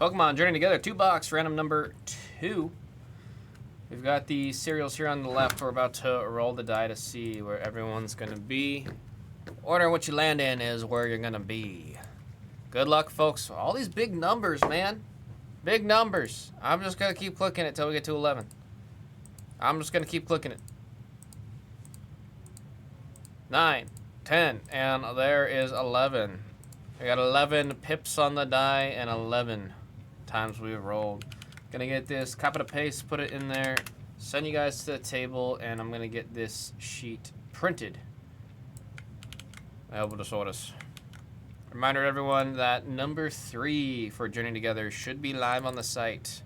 Pokemon Journey Together 2-box, random number 2. We've got the serials here on the left. We're about to roll the die to see where everyone's going to be. Order what you land in is where you're going to be. Good luck, folks. All these big numbers, man. Big numbers. I'm just going to keep clicking it till we get to 11. I'm just going to keep clicking it. 9, 10, and there is 11. We got 11 pips on the die and 11 times we've rolled. Gonna get this, copy to paste, put it in there, send you guys to the table, and I'm gonna get this sheet printed. Elbodosaurus. Reminder to everyone that number 3 for Journey Together should be live on the site.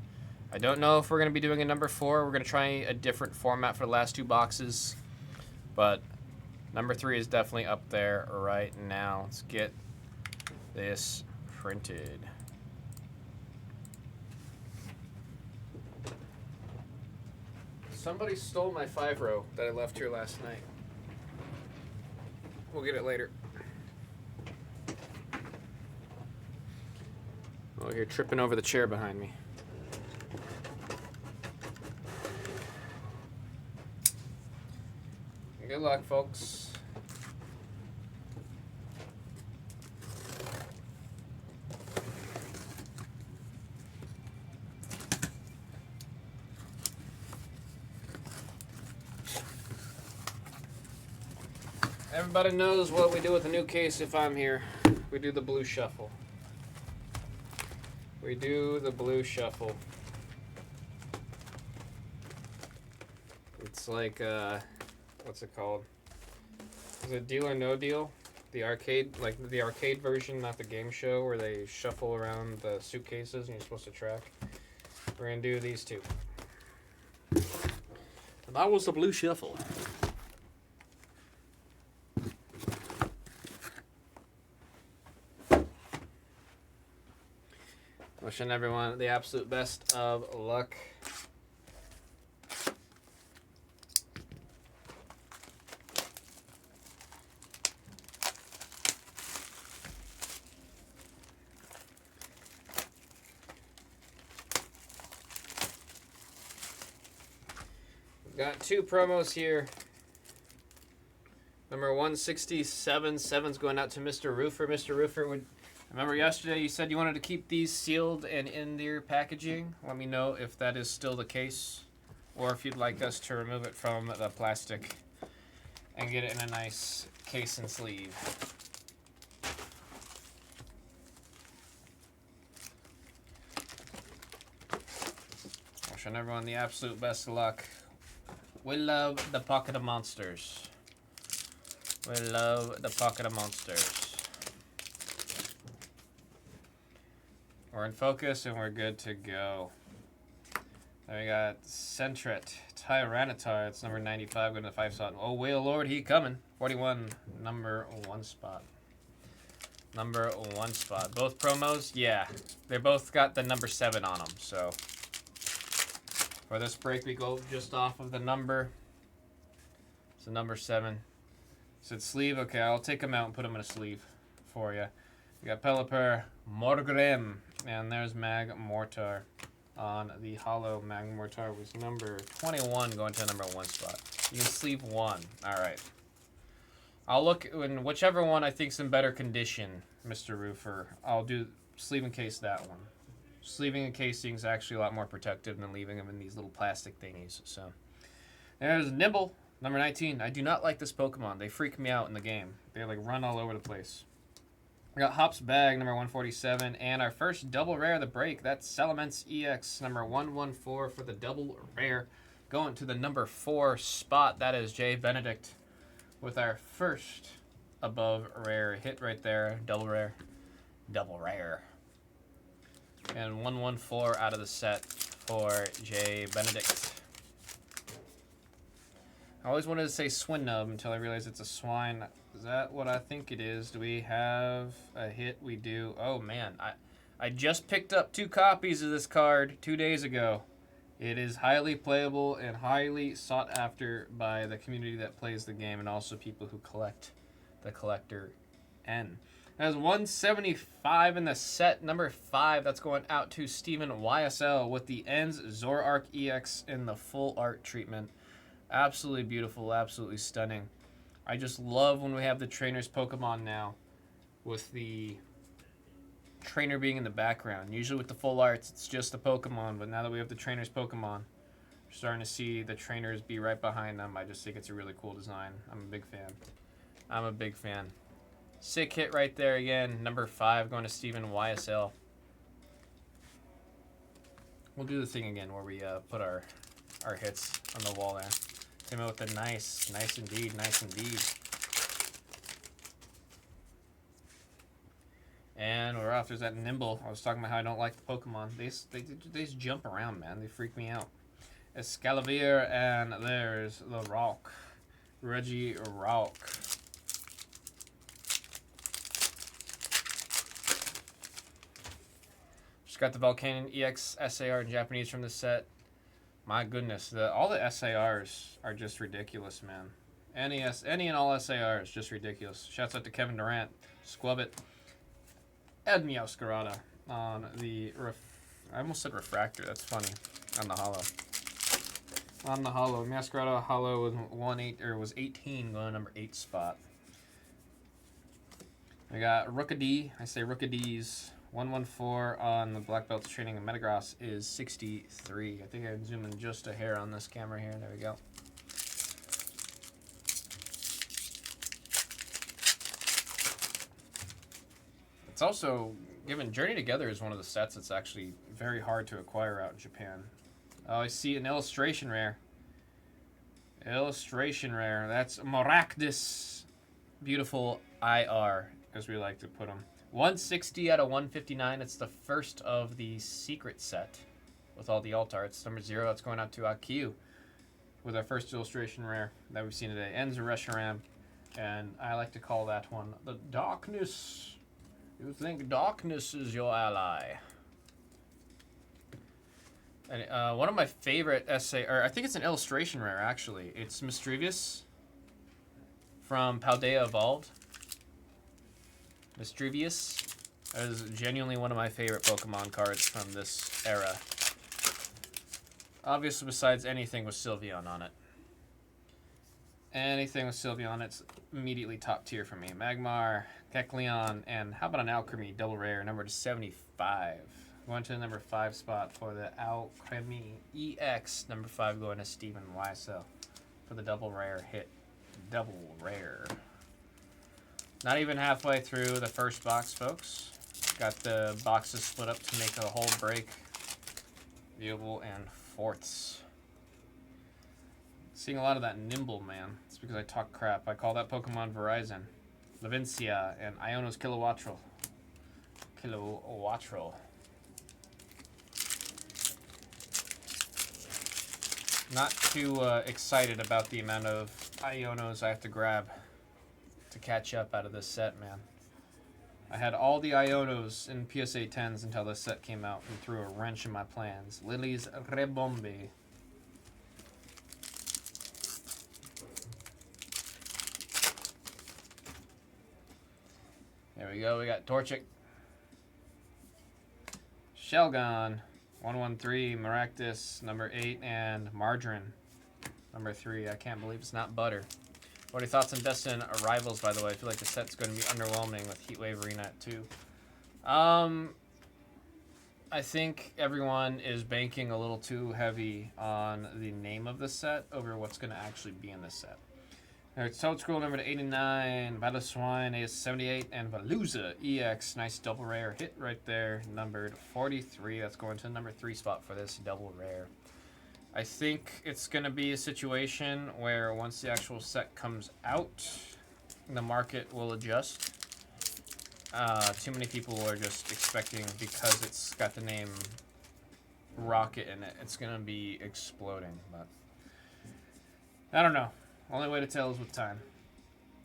I don't know if we're gonna be doing a number 4. We're gonna try a different format for the last 2 boxes, but number 3 is definitely up there right now. Let's get this printed. Somebody stole my 5-row that I left here last night. We'll get it later. Oh, you're tripping over the chair behind me. Good luck, folks. Everybody knows what we do with a new case if I'm here. We do the blue shuffle. We do the blue shuffle. It's like, what's it called? Is it Deal or No Deal? The arcade, like the arcade version, not the game show, where they shuffle around the suitcases and you're supposed to track. We're gonna do these two. And that was the blue shuffle. Wishing everyone the absolute best of luck. We've got 2 promos here. Number 167, 7's going out to Mr. Roofer. Mr. Roofer would... Remember yesterday you said you wanted to keep these sealed and in their packaging? Let me know if that is still the case, or if you'd like us to remove it from the plastic and get it in a nice case and sleeve. Wishing everyone the absolute best of luck. We love the Pocket of Monsters. We love the Pocket of Monsters. We're in focus and we're good to go. Then we got Sentret, Tyranitar. It's number 95 going to the 5 slot. Oh, Whale Lord, he coming. 41, number 1 spot. Number 1 spot. Both promos, yeah. They both got the number 7 on them. So for this break, we go just off of the number. So number 7. So it's sleeve. Okay, I'll take them out and put them in a sleeve for you. We got Pelipper, Morgrem, and there's Magmortar on the hollow. Magmortar was number 21 going to the number 1 spot. You can sleeve 1. All right. I'll look in whichever one I think's in better condition, Mr. Roofer. I'll do sleeve and case that one. Sleeving and casing is actually a lot more protective than leaving them in these little plastic thingies. So there's Nibble, number 19. I do not like this Pokemon. They freak me out in the game. They like run all over the place. We got Hop's Bag, number 147, and our first double rare of the break. That's Salamence EX, number 114 for the double rare. Going to the number 4 spot, that is Jay Benedict with our first above rare hit right there. Double rare. Double rare. And 114 out of the set for Jay Benedict. I always wanted to say Swinub until I realized it's a swine. Is that what I think it is? Do we have a hit? We do. Oh, man. I just picked up 2 copies of this card 2 days ago. It is highly playable and highly sought after by the community that plays the game and also people who collect the Collector N. Has 175 in the set. Number 5, that's going out to Steven YSL with the ends Zoroark EX in the full art treatment. Absolutely beautiful, absolutely stunning. I just love when we have the trainers Pokemon now with the trainer being in the background. Usually with the full arts, it's just the Pokemon, but now that we have the trainers Pokemon, we're starting to see the trainers be right behind them. I just think it's a really cool design. I'm a big fan. I'm a big fan. Sick hit right there again. Number 5 going to Steven YSL. We'll do the thing again where we put our hits on the wall there. Came out with a nice indeed, nice indeed. And we're off. There's that Nimble. I was talking about how I don't like the Pokemon. They just jump around, man. They freak me out. Escalivir, and there's the Rock. Regirock. Got the Volcanion EX SAR in Japanese from the set. My goodness, all the SARs are just ridiculous, man. Any and all SARs just ridiculous. Shouts out to Kevin Durant, Squubbit, Ed Meowscarada on the I almost said refractor. That's funny. On the holo. On the holo, Meowscarada holo was 18 going to number 8 spot. We got Rookadee. I say Rookadies. 114 on the Black Belts training in Metagross is 63. I think I can zoom in just a hair on this camera here. There we go. It's also, given Journey Together is one of the sets that's actually very hard to acquire out in Japan. Oh, I see an illustration rare. Illustration rare. That's Maractus. Beautiful IR, as we like to put them. 160 out of 159. It's the first of the secret set with all the alt arts. Number 0, that's going out to Akio with our first illustration rare that we've seen today. Ends Reshiram, and I like to call that one the Darkness. You think darkness is your ally. And one of my favorite I think it's an illustration rare, actually. It's Misdreavus from Paldea Evolved. Misdreavus is genuinely one of my favorite Pokemon cards from this era. Obviously, besides anything with Sylveon on it. Anything with Sylveon on it's immediately top tier for me. Magmar, Kecleon, and how about an Alchemy double rare, number 75. Going to the number 5 spot for the Alchemy EX. Number 5 going to Steven YSL for the double rare hit. Double rare. Not even halfway through the first box, folks. Got the boxes split up to make a whole break. Viewable and fourths. Seeing a lot of that Nimble, man. It's because I talk crap. I call that Pokemon Verizon. Levincia and Iono's Kilowattrel. Not too excited about the amount of Ionos I have to grab to catch up out of this set, man. I had all the Ionos in PSA 10s until this set came out and threw a wrench in my plans. Lily's Rebombe. There we go. We got Torchic, Shelgon, 113, Maractus, number 8, and Margarine, number 3. I can't believe it's not butter. What are your thoughts on Destin Arrivals, by the way? I feel like the set's going to be underwhelming with Heatwave Arena at 2. I think everyone is banking a little too heavy on the name of the set over what's going to actually be in the set. There's Toad Scroll number 89, Battle Swine AS78, and Veluza EX. Nice double rare hit right there, numbered 43. That's going to the number 3 spot for this double rare. I think it's going to be a situation where once the actual set comes out, the market will adjust. Too many people are just expecting, because it's got the name Rocket in it, it's going to be exploding. But I don't know. Only way to tell is with time.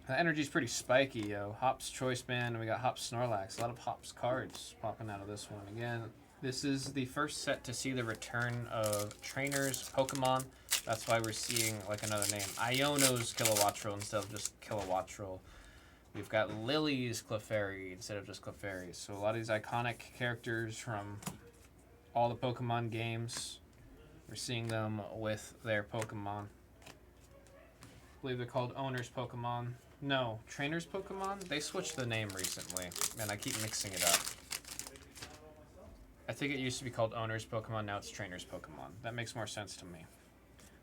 The energy's pretty spiky, yo. Hops Choice Band, and we got Hops Snorlax. A lot of Hops cards popping out of this one. Again, this is the first set to see the return of trainers, Pokemon. That's why we're seeing like another name. Iono's Kilowattrel instead of just Kilowattrel. We've got Lily's Clefairy instead of just Clefairy. So a lot of these iconic characters from all the Pokemon games, we're seeing them with their Pokemon. I believe they're called Owner's Pokemon. No, Trainer's Pokemon? They switched the name recently, and I keep mixing it up. I think it used to be called Owner's Pokemon, now it's Trainer's Pokemon. That makes more sense to me.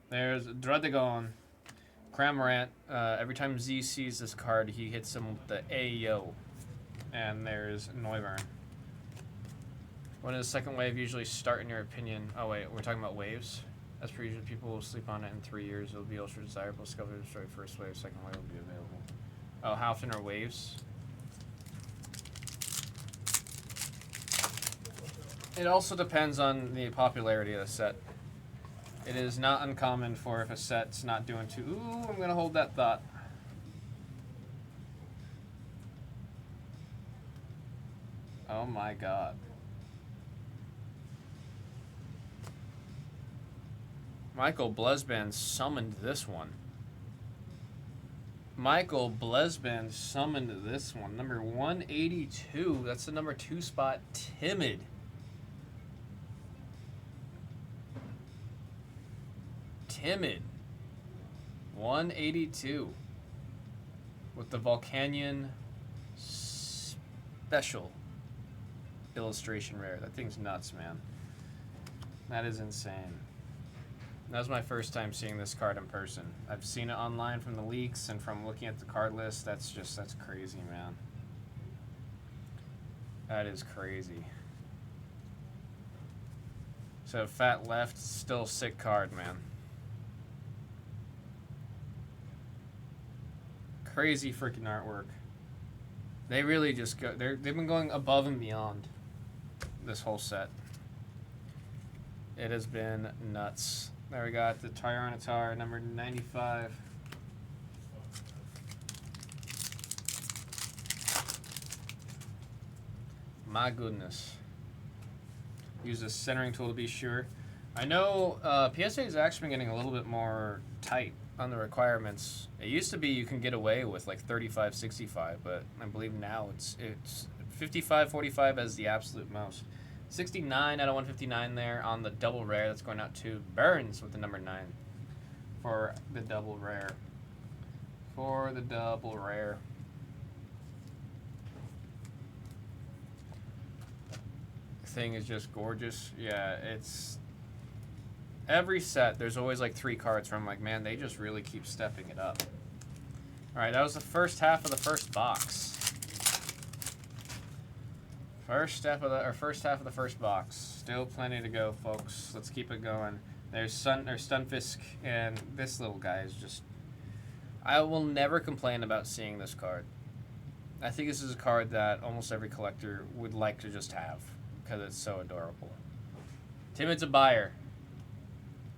There's Druddigon, Cramorant. Every time Z sees this card, he hits him with the Ayo. And there's Noivern. When does the second wave usually start, in your opinion? Oh wait, we're talking about waves? As per usual, people will sleep on it in 3 years. It'll be ultra desirable. Discover destroy first wave, second wave will be available. Oh, how often are waves? It also depends on the popularity of the set. It is not uncommon for if a set's not doing too... Ooh, I'm going to hold that thought. Oh my god. Michael Blesband summoned this one. Michael Blesband summoned this one. Number 182. That's the number 2 spot. Timid. Timid. 182. With the Volcanion special illustration rare. That thing's nuts, man. That is insane. That was my first time seeing this card in person. I've seen it online from the leaks and from looking at the card list. That's crazy, man. That is crazy. So Fat Left, still sick card, man. Crazy freaking artwork. They really just go. They've been going above and beyond this whole set. It has been nuts. There we got the Tyranitar, number 95. My goodness. Use a centering tool to be sure. I know PSA has actually been getting a little bit more tight on the requirements. It used to be you can get away with like 35, 65, but I believe now it's 55, 45 as the absolute most. 69 out of 159 there on the double rare. That's going out to Burns with the number 9 for the double rare. For the double rare. Thing is just gorgeous. Yeah, it's every set there's always like 3 cards from like, man, they just really keep stepping it up. All right, that was the first half of the first box. First half of the first box. Still plenty to go, folks. Let's keep it going. There's Stunfisk, and this little guy is just... I will never complain about seeing this card. I think this is a card that almost every collector would like to just have because it's so adorable. Timid's a buyer.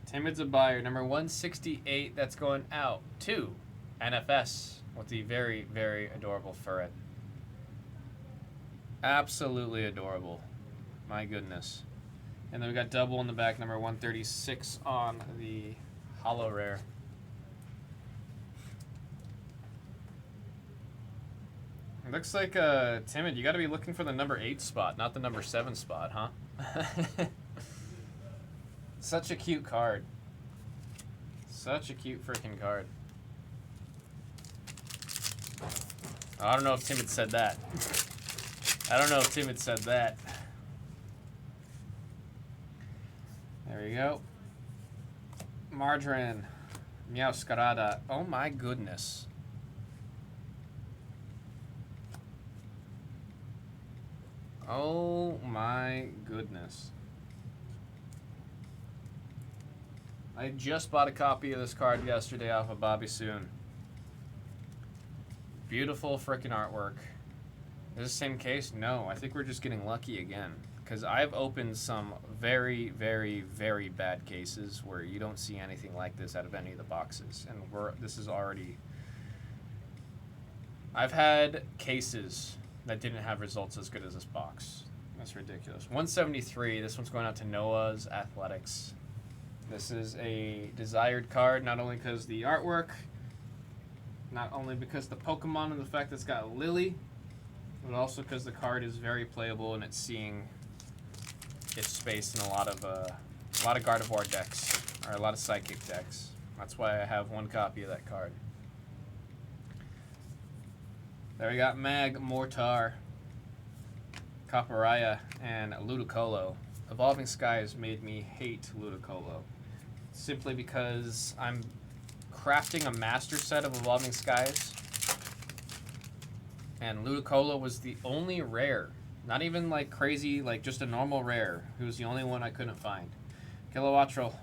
Timid's a buyer. Number 168, that's going out to NFS with the very, very adorable Furret. Absolutely adorable. My goodness. And then we got double in the back, number 136 on the holo rare. It looks like Timid, you got to be looking for the number 8 spot, not the number 7 spot, huh? Such a cute card. Such a cute freaking card. I don't know if Timid said that. I don't know if Timid said that. There we go. Margarine. Meowscarada. Oh my goodness. Oh my goodness. I just bought a copy of this card yesterday off of Bobby Soon. Beautiful freaking artwork. Is this the same case? No, I think we're just getting lucky again. Because I've opened some very, very, very bad cases where you don't see anything like this out of any of the boxes. And this is already... I've had cases that didn't have results as good as this box. That's ridiculous. 173, this one's going out to Noah's Athletics. This is a desired card, not only because the artwork, Not only because the Pokemon and the fact that it's got Lily, but also because the card is very playable and it's seeing its space in a lot of Gardevoir decks, or a lot of Psychic decks. That's why I have one copy of that card. There we got Magmortar, Caparaya, and Ludicolo. Evolving Skies made me hate Ludicolo, simply because I'm crafting a master set of Evolving Skies, and Ludicolo was the only rare, not even like crazy, like just a normal rare, who was the only one I couldn't find. Kilowattrel,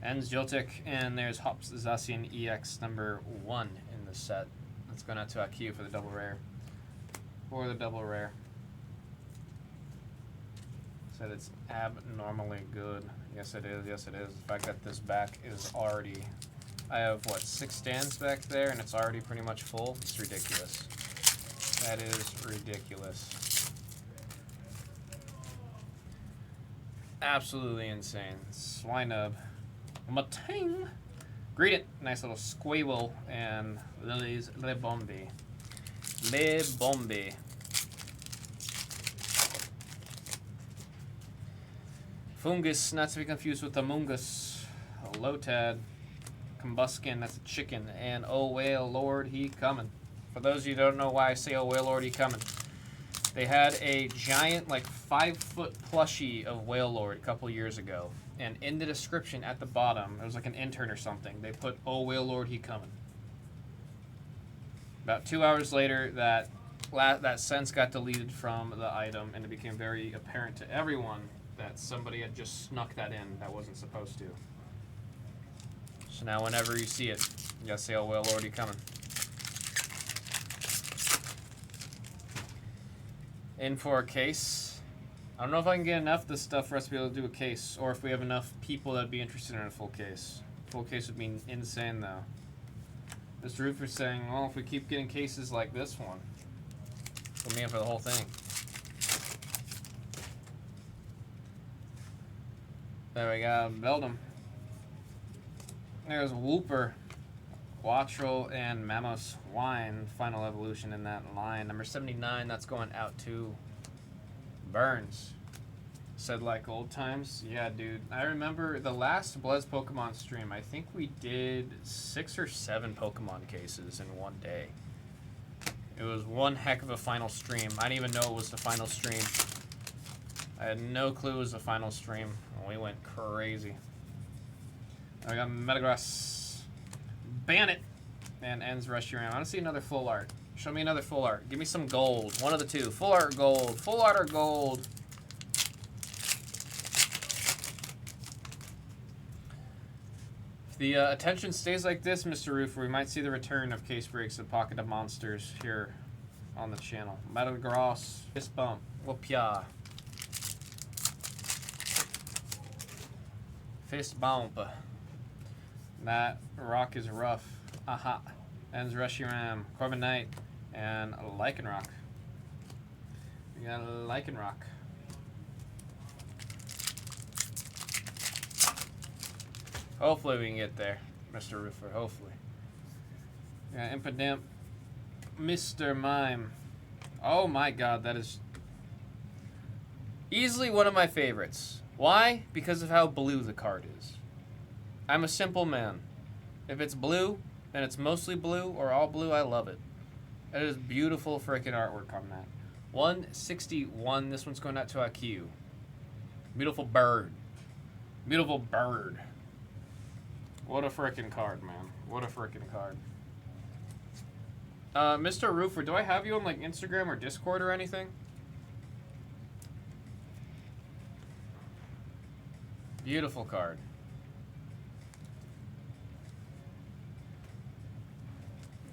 Ends Joltik, and there's Hops Zacian EX number 1 in the set. That's going out to IQ for the double rare. For the double rare. Said it's abnormally good. Yes, it is. Yes, it is. The fact that this back is already... I have, what, 6 stands back there, and it's already pretty much full? It's ridiculous. That is ridiculous. Absolutely insane. Swinub. Matang. Greedent. Nice little Squirtle. And Lily's Lebombi. Lebombi. Fungus, not to be confused with Amoonguss. Lotad. Combuskin, that's a chicken. And oh whale lord, he coming. For those of you who don't know why I say oh whale lord, he coming. They had a giant, like 5-foot plushie of Whale Lord a couple years ago. And in the description at the bottom, it was like an intern or something, they put, oh Whale Lord, he coming. About 2 hours later, that sentence got deleted from the item, and it became very apparent to everyone that somebody had just snuck that in that wasn't supposed to. So now whenever you see it, you gotta say, oh Whale Lord, he coming. In for a case. I don't know if I can get enough of this stuff for us to be able to do a case, or if we have enough people that'd be interested in a full case. Full case would be insane, though. Mr. Roofer's saying, well, if we keep getting cases like this one, put me in for the whole thing. There we go, Beldum. There's Wooper, Quattro, and Mammoth Wine. Final evolution in that line. Number 79, that's going out to Burns. Said like old times. Yeah, dude. I remember the last Blizz Pokemon stream, I think we did 6 or 7 Pokemon cases in one day. It was one heck of a final stream. I didn't even know it was the final stream. I had no clue it was the final stream. We went crazy. I got Metagross, Bandit, and Ends Reshiram. I want to see another full art. Show me another full art. Give me some gold. One of the two. Full art or gold. Full art or gold. If the attention stays like this, Mr. Roofer, we might see the return of case breaks of Pocket of Monsters here on the channel. Metagross, Fist Bump, Whoopia. Fist Bump. That rock is rough. Aha. Ends Reshiram, Corbin Knight, and Lycanroc. We got Lycanroc. Hopefully we can get there, Mr. Roofer. Hopefully. Yeah, Impidimp, Mr. Mime. Oh my god, that is easily one of my favorites. Why? Because of how blue the card is. I'm a simple man. If it's blue, then it's mostly blue or all blue, I love it. It is beautiful freaking artwork on that. 161, this one's going out to IQ. Beautiful bird. Beautiful bird. What a freaking card, man. What a freaking card. Mr. Roofer, do I have you on like Instagram or Discord or anything? Beautiful card.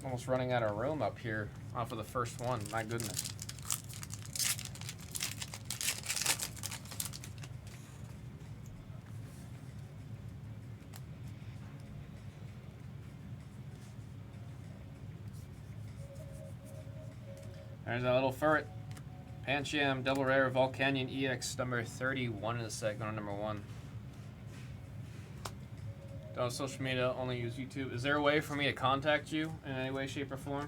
Almost running out of room up here off of the first one. My goodness. There's a little ferret. Pancham, double rare, Volcanion EX, number 31 in the set, going on number 1. Don't social media, only use YouTube. Is there a way for me to contact you in any way, shape, or form?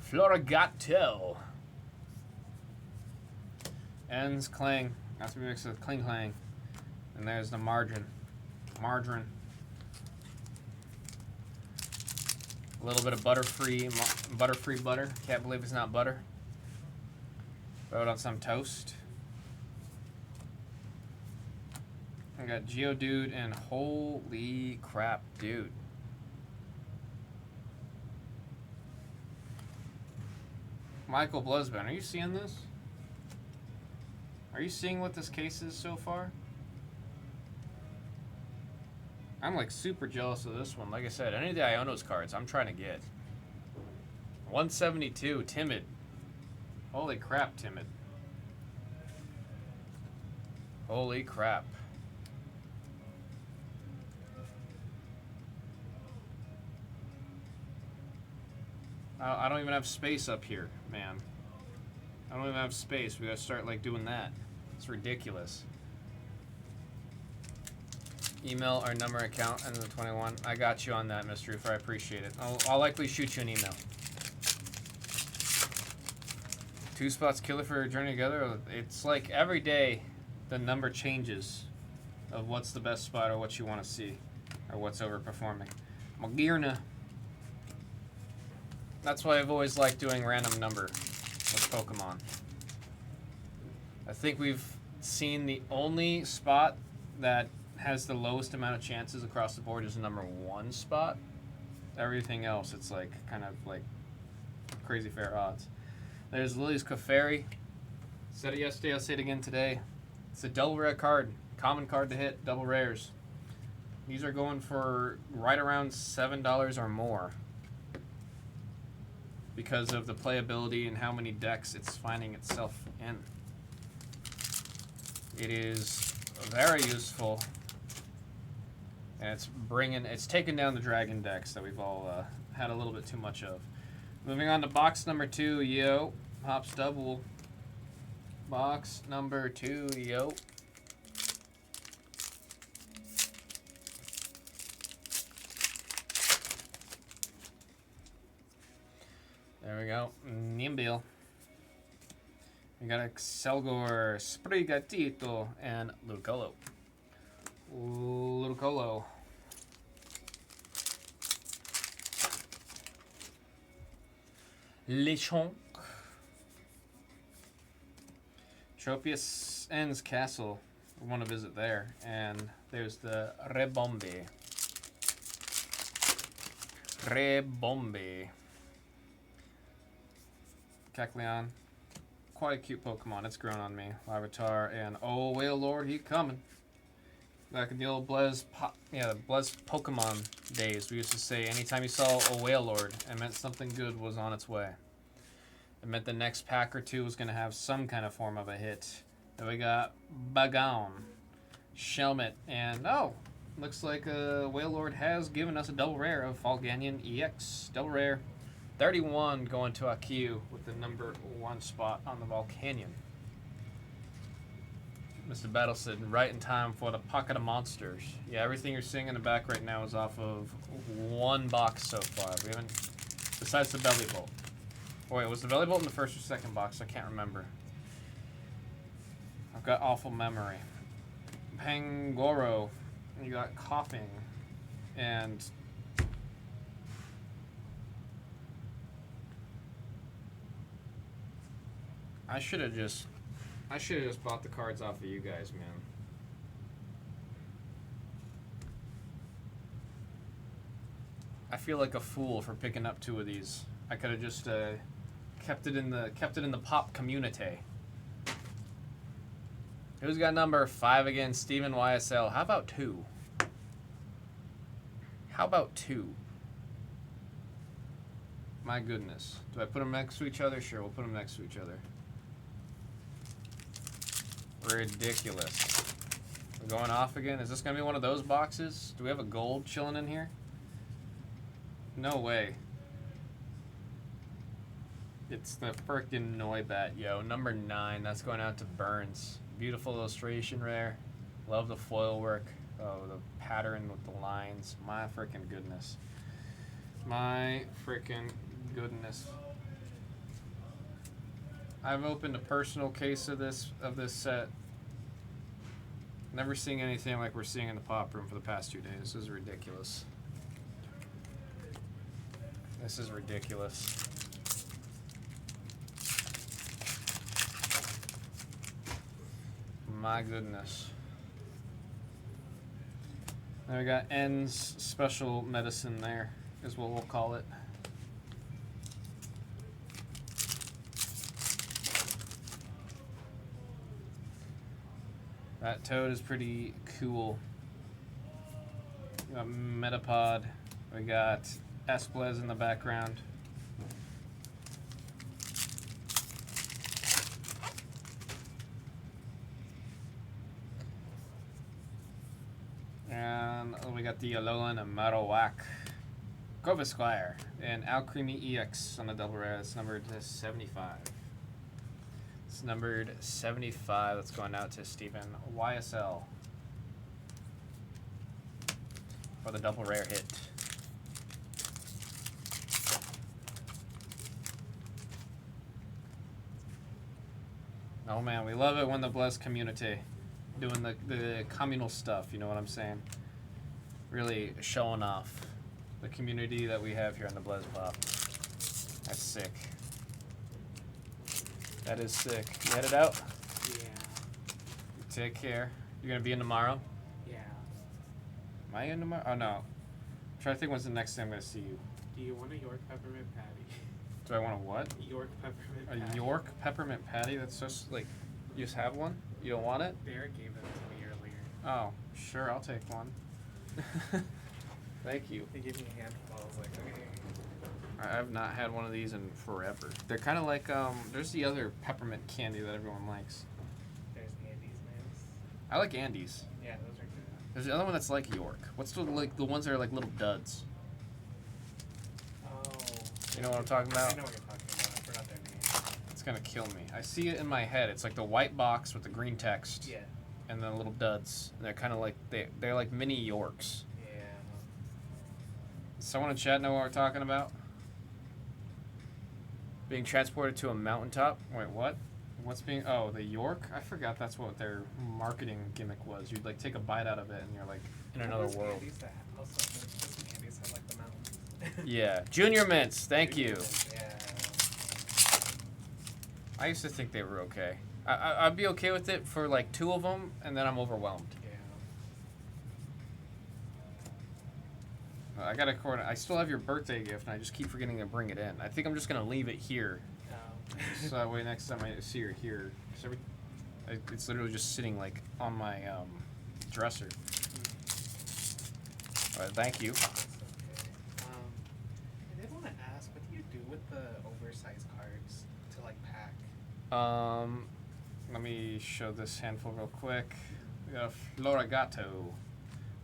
Florigato. Ends clang. That's what we mix with cling clang. And there's the margarine. Margarine. A little bit of butter-free butter. Can't believe it's not butter. Throw it on some toast. I got Geodude and holy crap, dude. Michael Blusband, are you seeing this? Are you seeing what this case is so far? I'm like super jealous of this one. Like I said, any of the Iono's cards I'm trying to get. 172, Timid. Holy crap, Timid. Holy crap. I don't even have space up here, man. I don't even have space. We gotta start like doing that. It's ridiculous. Email our number, account, and the 21. I got you on that, Mr. Roofer. I appreciate it. I'll likely shoot you an email. 2 spots killer for Journey Together. It's like every day the number changes of what's the best spot or what you want to see or what's overperforming. Magirna. That's why I've always liked doing random number with Pokemon. I think we've seen the only spot that has the lowest amount of chances across the board is the number 1 spot. Everything else, it's like kind of like crazy fair odds. There's Lily's Clefairy. Said it yesterday, I'll say it again today. It's a double rare card. Common card to hit, double rares. These are going for right around $7 or more because of the playability and how many decks it's finding itself in. It is very useful. And it's taking down the dragon decks that we've all had a little bit too much of. Moving on to box number 2, yo. Hops double. Box number 2, yo. There we go. Nimbil. We got Excelgor, Sprigatito, and Ludicolo. Ludicolo. Lechonk. Tropius Ends Castle. We want to visit there. And there's the Rebombe. Rebombe. Kecleon. Quite a cute Pokemon. It's grown on me. Larvitar and oh, Whale Lord, he coming. Back in the old Blez Pokemon days, we used to say anytime you saw a Whale Lord, it meant something good was on its way. It meant the next pack or two was going to have some kind of form of a hit. Then we got Bagon, Shelmet, and oh, looks like Whale Lord has given us a double rare of Falganian EX. Double rare. 31 going to Akiu with the number 1 spot on the Volcanion. Mr. Battlesid, right in time for the Pocket of Monsters. Yeah, everything you're seeing in the back right now is off of 1 box so far. We haven't, besides the Belly Bolt. Oh, wait, was the Belly Bolt in the first or second box? I can't remember. I've got awful memory. Pangoro. You got Coughing. And I should have just bought the cards off of you guys, man. I feel like a fool for picking up 2 of these. I could have just kept it in the pop community. Who's got number 5 again? Steven YSL. How about 2? How about 2? My goodness. Do I put them next to each other? Sure, we'll put them next to each other. Ridiculous. We're going off again. Is this going to be one of those boxes? Do we have a gold chilling in here? No way. It's the frickin' Noibat, yo. Number 9. That's going out to Burns. Beautiful illustration rare. Love the foil work. Oh, the pattern with the lines. My frickin' goodness. My frickin' goodness. I've opened a personal case of this set. Never seeing anything like we're seeing in the pop room for the past 2 days. This is ridiculous. This is ridiculous. My goodness. Then we got N's special medicine there, is what we'll call it. That toad is pretty cool. We got Metapod. We got Esplez in the background. And we got the Alolan and Marowak. Corvisquire and Alcremie EX on the double rare. It's numbered to 75. It's numbered 75. That's going out to Stephen YSL for the double rare hit. Oh man, we love it when the Bless community doing the communal stuff, you know what I'm saying? Really showing off the community that we have here on the Blez Pop. That's sick. That is sick. You headed out? Yeah. Take care. You're gonna be in tomorrow? Yeah. Am I in tomorrow? Oh no. I'm trying to think when's the next time I'm gonna see you. Do you want a York peppermint patty? Do I want a what? York peppermint A patty. York peppermint patty? That's just like, you just have one? You don't want it? Derek gave it to me earlier. Oh, sure, I'll take one. Thank you. He gave me a handful. I was like, okay. I've not had one of these in forever. They're kind of like, there's the other peppermint candy that everyone likes. There's Andy's names. I like Andes. Yeah, those are good. There's the other one that's like York. What's the, like, the ones that are like little duds? Oh. You know what I'm talking about? I know what you're talking about. I forgot their name. It's gonna kill me. I see it in my head. It's like the white box with the green text. Yeah. And then little duds. And they're kind of like, they're like mini Yorks. Yeah. Does someone in chat know what we're talking about? Being transported to a mountaintop? Wait, what? What's being... Oh, the York? I forgot that's what their marketing gimmick was. You'd, like, take a bite out of it, and you're, like, in another What was world. Andy's that? Also, doesn't Andy's have like the mountains? Yeah. Junior Mints, thank you. Yeah. I used to think they were okay. I'd be okay with it for, like, 2 of them, and then I'm overwhelmed. Yeah. I gotta coordinate. I still have your birthday gift, and I just keep forgetting to bring it in. I think I'm just gonna leave it here. So that way next time I see her here, it's literally just sitting like on my dresser. All right, thank you. That's okay. I did want to ask, what do you do with the oversized cards to like pack? Let me show this handful real quick. We got a Floragato,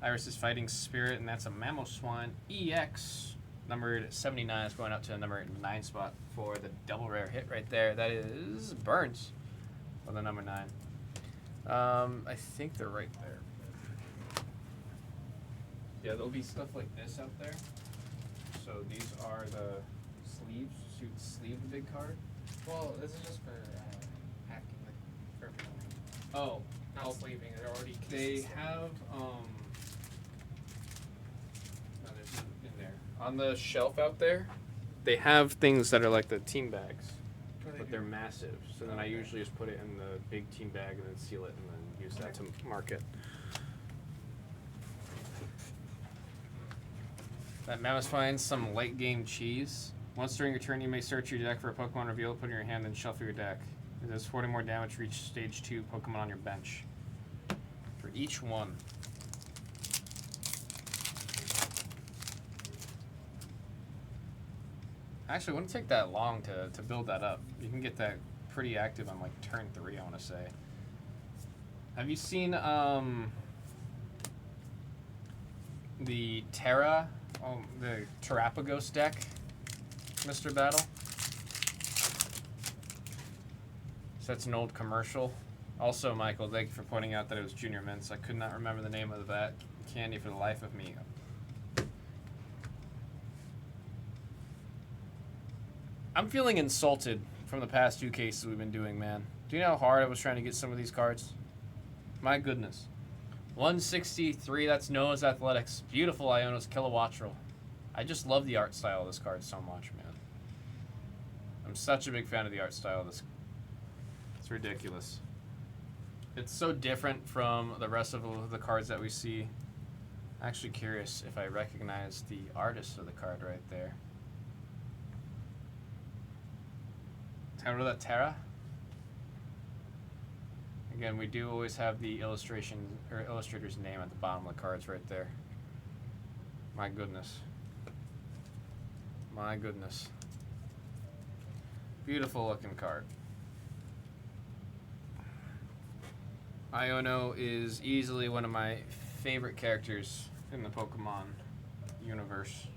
Iris' Fighting Spirit, and that's a Mamoswine EX. Numbered 79 is going up to the number 9 spot for the double rare hit right there. That is Burns for the number 9. I think they're right there. Yeah, there'll be stuff like this out there. So these are the sleeves. So you sleeve the big card. Well, this is just for packing, like for mailing. Oh, Not sleeving. They're already. they cases. have no, there's none in there. On the shelf out there, they have things that are like the team bags, but they're massive. So then I usually just put it in the big team bag and then seal it and then use that to mark it. That mouse finds some late game cheese. Once during your turn, you may search your deck for a Pokemon reveal, put it in your hand, and shuffle your deck. It does 40 more damage for each stage 2 Pokemon on your bench. For each one. Actually, it wouldn't take that long to build that up. You can get that pretty active on like turn 3, I want to say. Have you seen the the Terrapagos deck, Mr. Battle? So that's an old commercial. Also, Michael, thank you for pointing out that it was Junior Mints. I could not remember the name of that candy for the life of me. I'm feeling insulted from the past 2 cases we've been doing, man. Do you know how hard I was trying to get some of these cards? My goodness. 163, that's Noah's Athletics. Beautiful Ionos Kilowattrel. I just love the art style of this card so much, man. I'm such a big fan of the art style of this. It's ridiculous. It's so different from the rest of the cards that we see. I'm actually curious if I recognize the artist of the card right there. Tarula Terra. Again, we do always have the illustration or illustrator's name at the bottom of the cards right there. My goodness. My goodness. Beautiful looking card. Iono is easily one of my favorite characters in the Pokemon universe.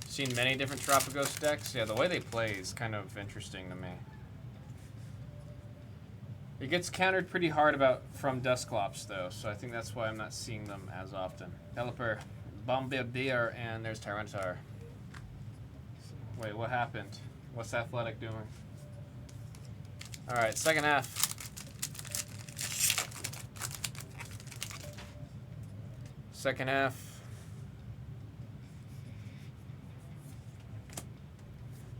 Seen many different Tropicos decks. Yeah, the way they play is kind of interesting to me. It gets countered pretty hard from Dusclops, though, so I think that's why I'm not seeing them as often. Pelipper, Bombardier, and there's Tyranitar. Wait, what happened? What's Athletic doing? Alright, second half. Second half.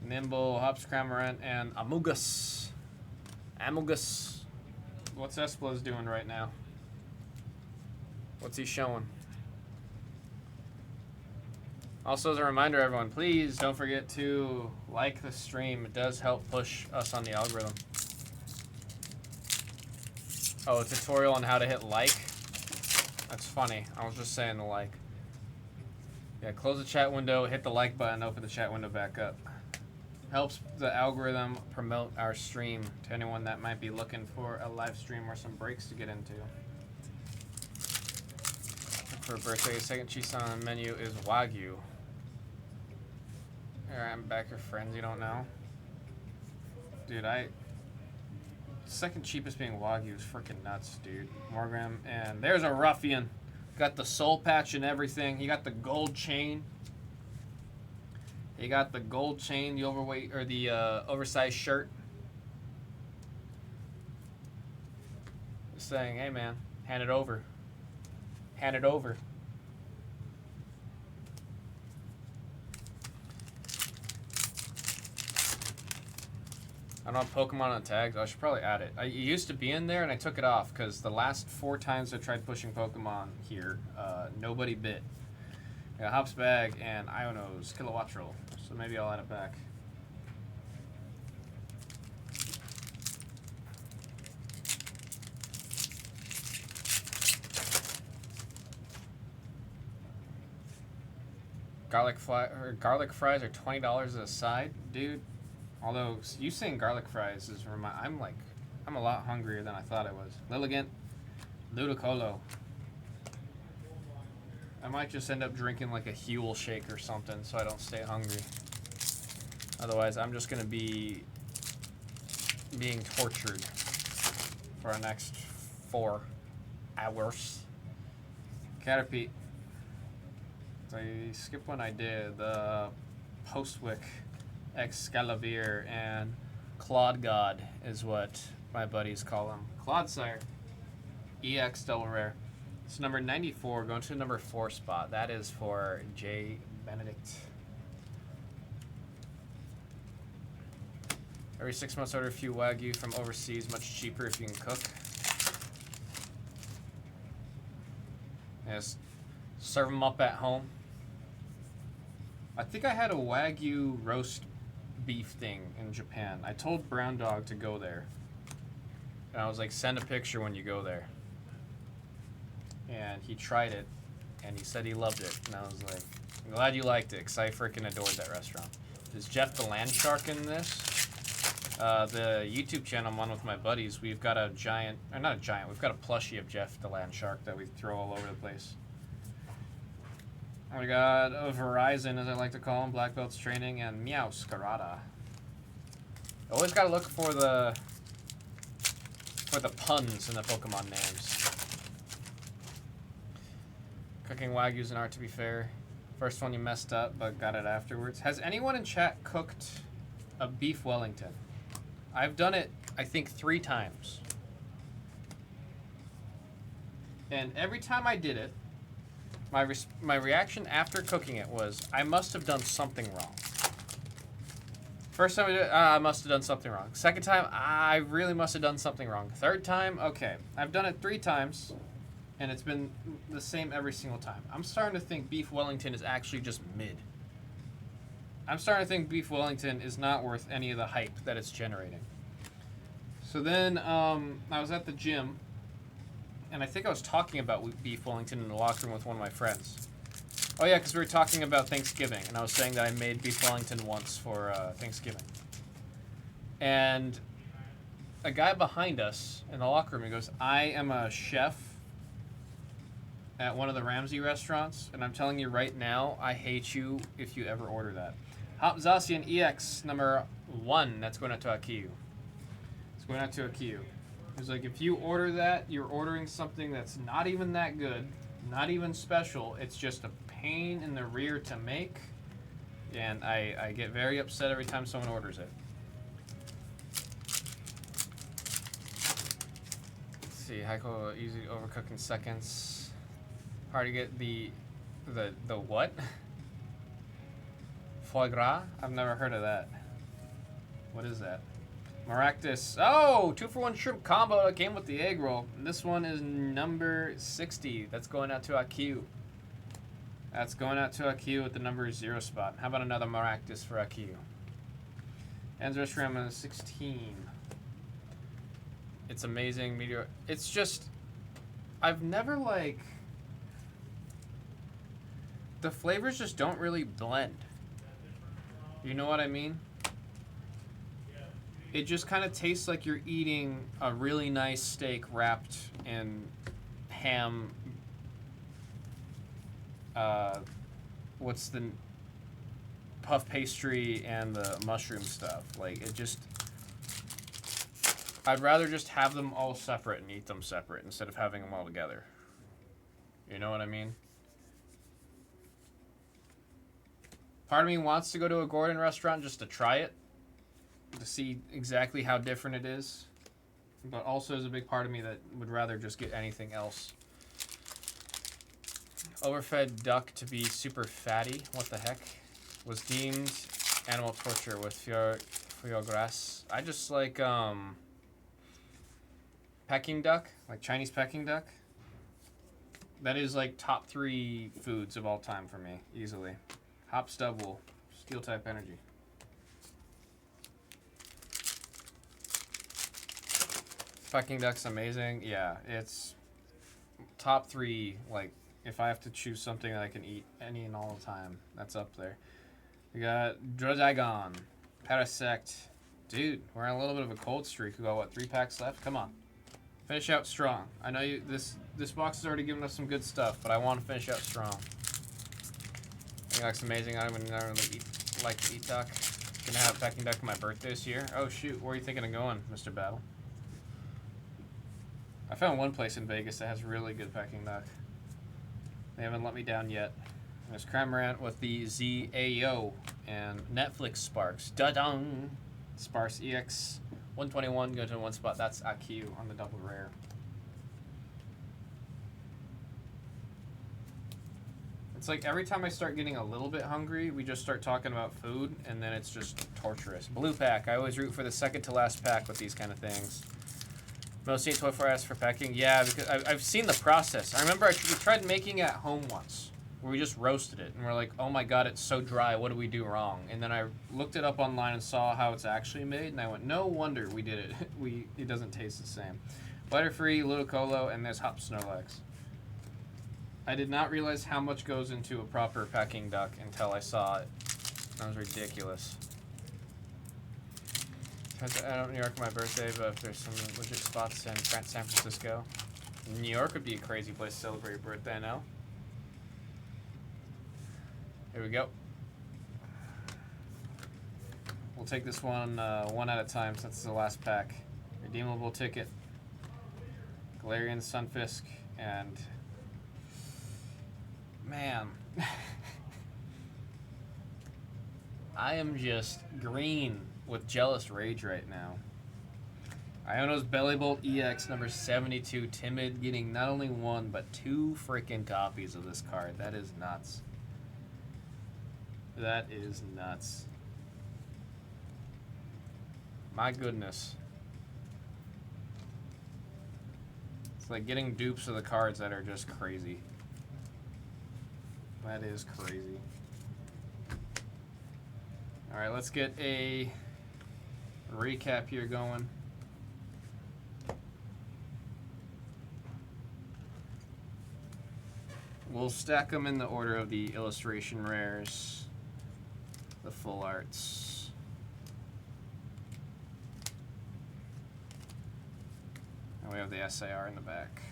Nimble, Hops, Cramorant, and Amogus. Amogus. What's Esplos doing right now? What's he showing? Also, as a reminder, everyone, please don't forget to like the stream. It does help push us on the algorithm. Oh, a tutorial on how to hit like? That's funny. I was just saying the like. Yeah, close the chat window, hit the like button, open the chat window back up. Helps the algorithm promote our stream to anyone that might be looking for a live stream or some breaks to get into. For birthday, second cheese on the menu is Wagyu. Alright, I'm back, your friends you don't know. Dude, second cheapest being Wagyu is freaking nuts, dude. Morgram, and there's a ruffian. Got the soul patch and everything. You got the gold chain. You got the gold chain, the overweight or the oversized shirt. Just saying, hey man, hand it over. Hand it over. I don't have Pokemon on tags. I should probably add it. It used to be in there and I took it off because the last 4 times I tried pushing Pokemon here, nobody bit. I got Hops Bag and Iono's Kilowattrel. So maybe I'll add it back. Garlic fries are $20 a side, dude. Although you saying garlic fries is I'm a lot hungrier than I thought I was. Lilligant, Ludicolo. I might just end up drinking like a Huel shake or something so I don't stay hungry. Otherwise, I'm just going to be being tortured for our next 4 hours. Caterpie. I skipped one I did. The Postwick, Excalibur, and Claude God is what my buddies call him. Clodsire. EX double rare. It's number 94, going to the number 4 spot. That is for J. Benedict. Every 6 months, order a few Wagyu from overseas, much cheaper if you can cook. Yes, serve them up at home. I think I had a Wagyu roast beef thing in Japan. I told Brown Dog to go there. And I was like, send a picture when you go there. And he tried it, and he said he loved it. And I was like, I'm glad you liked it, because I freaking adored that restaurant. Is Jeff the Land Shark in this? The YouTube channel I'm on with my buddies, we've got a giant, or not a giant, we've got a plushie of Jeff the Land Shark that we throw all over the place. We got a Verizon, as I like to call him, Black Belts Training, and Meowscarada. Always gotta look for the puns in the Pokemon names. Cooking Wagyu's an art, to be fair. First one you messed up, but got it afterwards. Has anyone in chat cooked a beef Wellington? I've done it, I think, 3 times. And every time I did it, my reaction after cooking it was, I must have done something wrong. First time I did it, I must have done something wrong. Second time, I really must have done something wrong. Third time, okay. I've done it 3 times, and it's been the same every single time. I'm starting to think beef Wellington is actually just mid. I'm starting to think beef Wellington is not worth any of the hype that it's generating. So then I was at the gym, and I think I was talking about beef Wellington in the locker room with one of my friends. Oh yeah, because we were talking about Thanksgiving, and I was saying that I made beef Wellington once for Thanksgiving. And a guy behind us in the locker room, he goes, I am a chef at one of the Ramsey restaurants, and I'm telling you right now, I hate you if you ever order that. Hop Zacian EX number 1, that's going out to Akiyu. It's going out to Akiyu. It's like, if you order that, you're ordering something that's not even that good, not even special. It's just a pain in the rear to make, and I get very upset every time someone orders it. Let's see, Heiko easy overcooking seconds. Hard to get the what? Foie gras? I've never heard of that. What is that? Maractus. Oh, 2-for-1 shrimp combo that came with the egg roll. And this one is number 60. That's going out to Akiyu. That's going out to Akiyu with the number 0 spot. How about another Maractus for Akiyu? Anzor Shrimp is 16. It's amazing. Meteor. It's just, I've never like, the flavors just don't really blend. You know what I mean? It just kind of tastes like you're eating a really nice steak wrapped in ham. What's the puff pastry and the mushroom stuff? Like, it just, I'd rather just have them all separate and eat them separate instead of having them all together. You know what I mean? Part of me wants to go to a Gordon restaurant just to try it, to see exactly how different it is. But also there's a big part of me that would rather just get anything else. Overfed duck to be super fatty. What the heck? Was deemed animal torture with foie gras. I just like Peking duck, like Chinese Peking duck. That is like top 3 foods of all time for me, easily. Hop stubble, steel type energy. Peking duck's amazing. Yeah, it's top 3. Like, if I have to choose something that I can eat any and all the time, that's up there. We got Drodagon, Parasect. Dude, we're on a little bit of a cold streak. We got, what, 3 packs left? Come on. Finish out strong. I know you. This box has already given us some good stuff, but I want to finish out strong. I think that's amazing. I don't even really like to eat duck. Gonna have Peking duck for my birthday this year. Oh shoot, where are you thinking of going, Mr. Battle? I found one place in Vegas that has really good Peking duck. They haven't let me down yet. There's Cramorant with the ZAO and Netflix Sparks. Da-dung! Sparse EX 121, go to 1 spot. That's AQ on the double rare. It's like every time I start getting a little bit hungry, we just start talking about food, and then it's just torturous. Blue pack. I always root for the second to last pack with these kind of things. Most 824S for packing. Yeah, because I've seen the process. I remember we tried making it at home once, where we just roasted it, and we're like, oh my god, it's so dry. What do we do wrong? And then I looked it up online and saw how it's actually made, and I went, no wonder we did it. It doesn't taste the same. Butterfree, Ludicolo, and there's Hop Snorlax. I did not realize how much goes into a proper Peking duck until I saw it. That was ridiculous. I don't New York for my birthday, but if there's some legit spots in San Francisco, New York would be a crazy place to celebrate your birthday, I know. Here we go. We'll take this one one at a time since it's the last pack. Redeemable ticket. Galarian Sunfisk and man, I am just green with jealous rage right now. Iono's Bellybolt EX number 72 Timid getting not only one but two freaking copies of this card. That is nuts. That is nuts. My goodness. It's like getting dupes of the cards that are just crazy. That is crazy. Alright, let's get a recap here going. We'll stack them in the order of the illustration rares, the full arts. And we have the SAR in the back.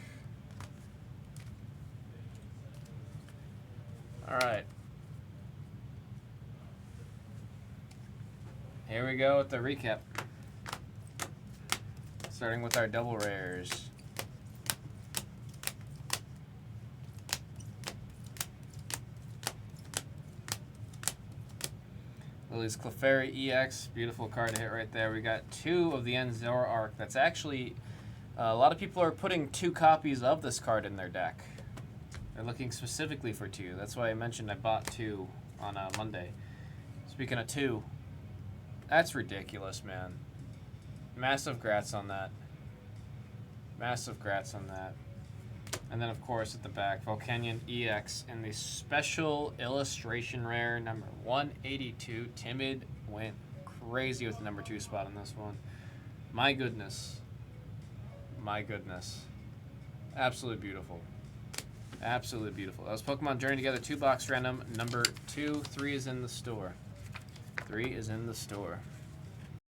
Alright. Here we go with the recap. Starting with our double rares. Lily's Clefairy EX, beautiful card to hit right there. We got two of the Zoroark. That's actually, a lot of people are putting two copies of this card in their deck. They're looking specifically for two. That's why I mentioned I bought two on Monday. Speaking of two, that's ridiculous, man. Massive grats on that. Massive grats on that. And then, of course, at the back, Volcanion EX in the special illustration rare number 182. Timid went crazy with the number 2 spot on this one. My goodness. My goodness. Absolutely beautiful. Absolutely beautiful. That was Pokemon Journey Together 2-box random number 2. 3 is in the store. 3 is in the store.